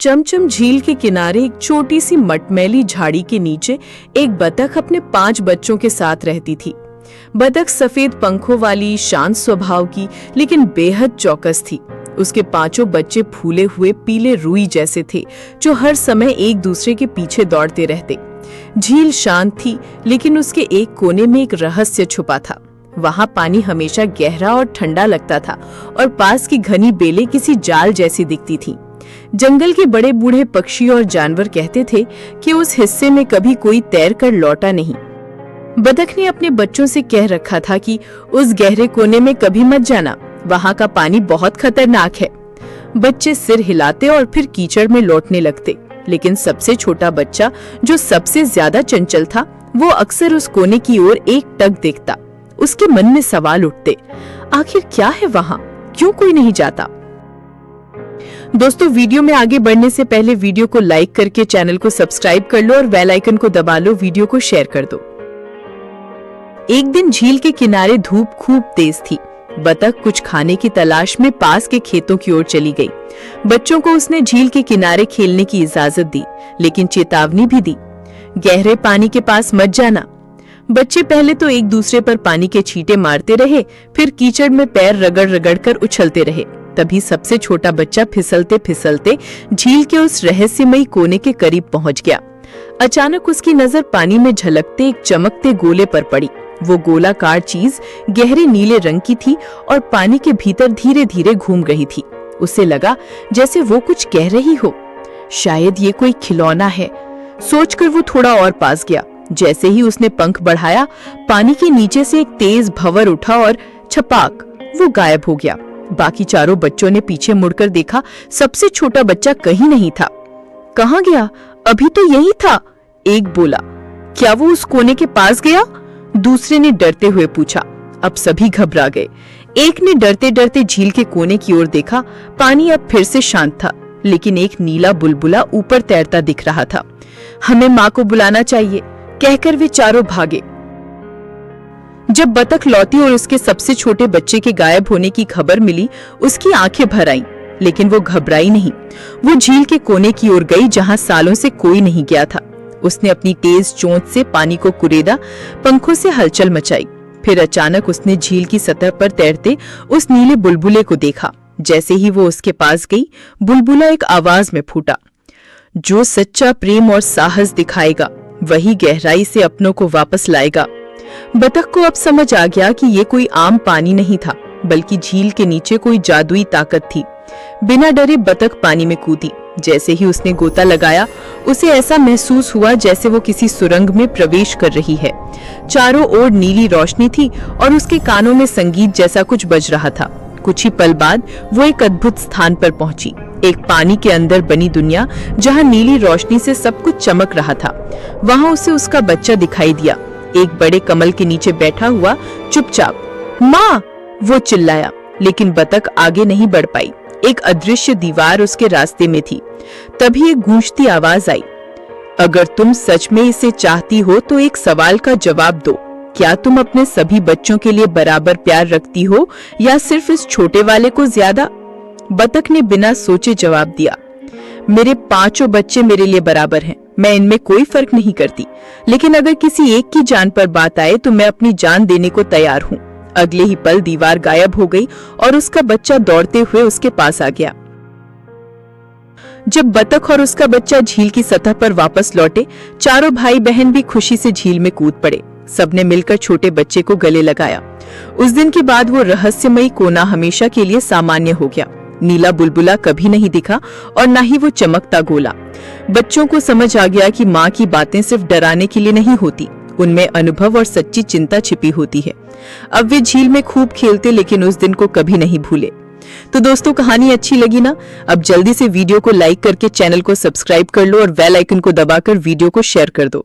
चमचम झील के किनारे एक छोटी सी मटमैली झाड़ी के नीचे एक बतख अपने 5 बच्चों के साथ रहती थी। बतख सफेद पंखों वाली, शांत स्वभाव की, लेकिन बेहद चौकस थी। उसके 5 बच्चे फूले हुए पीले रुई जैसे थे, जो हर समय एक दूसरे के पीछे दौड़ते रहते। झील शांत थी, लेकिन उसके एक कोने में एक रहस्य छुपा था। वहां पानी हमेशा गहरा और ठंडा लगता था और पास की घनी बेलें किसी जाल जैसी दिखती थीं। जंगल के बड़े बूढ़े पक्षी और जानवर कहते थे कि उस हिस्से में कभी कोई तैर कर लौटा नहीं। बतख ने अपने बच्चों से कह रखा था कि उस गहरे कोने में कभी मत जाना, वहां का पानी बहुत खतरनाक है। बच्चे सिर हिलाते और फिर कीचड़ में लौटने लगते, लेकिन सबसे छोटा बच्चा, जो सबसे ज्यादा चंचल था, वो अक्सर उस कोने की ओर एकटक देखता। उसके मन में सवाल उठते, आखिर क्या है वहां, क्यों कोई नहीं जाता। दोस्तों, वीडियो में आगे बढ़ने से पहले वीडियो को लाइक करके चैनल को सब्सक्राइब कर लो और बेल आइकन को दबा लो, वीडियो को शेयर कर दो। एक दिन झील के किनारे धूप खूब तेज थी। बतख कुछ खाने की तलाश में पास के खेतों की ओर चली गई। बच्चों को उसने झील के किनारे खेलने की इजाजत दी, लेकिन चेतावनी भी दी, गहरे पानी के पास मत जाना। बच्चे पहले तो एक दूसरे पर पानी के छींटे मारते रहे, फिर कीचड़ में पैर रगड़ रगड़ कर उछलते रहे। तभी सबसे छोटा बच्चा फिसलते फिसलते झील के उस रहस्यमयी कोने के करीब पहुंच गया। अचानक उसकी नजर पानी में झलकते एक चमकते गोले पर पड़ी। वो गोलाकार चीज गहरे नीले रंग की थी और पानी के भीतर धीरे धीरे घूम रही थी। उसे लगा जैसे वो कुछ कह रही हो। शायद ये कोई खिलौना है, सोचकर वो थोड़ा और पास गया। जैसे ही उसने पंख बढ़ाया, पानी के नीचे से एक तेज भंवर उठा और छपाक, वो गायब हो गया। बाकी चारों बच्चों ने पीछे मुड़कर देखा, सबसे छोटा बच्चा कहीं नहीं था। कहाँ गया? अभी तो यही था, एक बोला। क्या वो उस कोने के पास गया? दूसरे ने डरते हुए पूछा। अब सभी घबरा गए। एक ने डरते डरते झील के कोने की ओर देखा। पानी अब फिर से शांत था, लेकिन एक नीला बुलबुला ऊपर तैरता दिख रहा था। हमें माँ को बुलाना चाहिए, कहकर वे चारों भागे। जब बतख लौटी और उसके सबसे छोटे बच्चे के गायब होने की खबर मिली, उसकी आंखें भर आईं, लेकिन वो घबराई नहीं। वो झील के कोने की ओर गई, जहां सालों से कोई नहीं गया था। उसने अपनी तेज चोंच से पानी को कुरेदा, पंखों से हलचल मचाई। फिर अचानक उसने झील की सतह पर तैरते उस नीले बुलबुले को देखा। जैसे ही वो उसके पास गई, बुलबुला एक आवाज में फूटा, जो सच्चा प्रेम और साहस दिखाएगा, वही गहराई से अपनों को वापस लाएगा। बतख को अब समझ आ गया कि ये कोई आम पानी नहीं था, बल्कि झील के नीचे कोई जादुई ताकत थी। बिना डरे बतख पानी में कूदी। जैसे ही उसने गोता लगाया, उसे ऐसा महसूस हुआ जैसे वो किसी सुरंग में प्रवेश कर रही है। चारों ओर नीली रोशनी थी और उसके कानों में संगीत जैसा कुछ बज रहा था। कुछ ही पल बाद वो एक अद्भुत स्थान पर पहुंची, एक पानी के अंदर बनी दुनिया, जहां नीली रोशनी से सब कुछ चमक रहा था। वहां उसे उसका बच्चा दिखाई दिया, एक बड़े कमल के नीचे बैठा हुआ, चुपचाप। माँ, वो चिल्लाया, लेकिन बतख आगे नहीं बढ़ पाई। एक अदृश्य दीवार उसके रास्ते में थी। तभी एक गूंजती आवाज आई, अगर तुम सच में इसे चाहती हो तो एक सवाल का जवाब दो। क्या तुम अपने सभी बच्चों के लिए बराबर प्यार रखती हो या सिर्फ इस छोटे वाले को ज्यादा? बतख ने बिना सोचे जवाब दिया, मेरे 5 बच्चे मेरे लिए बराबर हैं, मैं इनमें कोई फर्क नहीं करती, लेकिन अगर किसी एक की जान पर बात आए तो मैं अपनी जान देने को तैयार हूँ। अगले ही पल दीवार गायब हो गई और उसका बच्चा दौड़ते हुए उसके पास आ गया। जब बतख और उसका बच्चा झील की सतह पर वापस लौटे, चारों भाई बहन भी खुशी से झील में कूद पड़े। सबने मिलकर छोटे बच्चे को गले लगाया। उस दिन के बाद वो रहस्यमयी कोना हमेशा के लिए सामान्य हो गया। नीला बुलबुला कभी नहीं दिखा और न ही वो चमकता गोला। बच्चों को समझ आ गया कि माँ की बातें सिर्फ डराने के लिए नहीं होती, उनमें अनुभव और सच्ची चिंता छिपी होती है। अब वे झील में खूब खेलते, लेकिन उस दिन को कभी नहीं भूले। तो दोस्तों, कहानी अच्छी लगी ना? अब जल्दी से वीडियो को लाइक करके चैनल को सब्सक्राइब कर लो और बेल आइकन को दबाकर वीडियो को शेयर कर दो।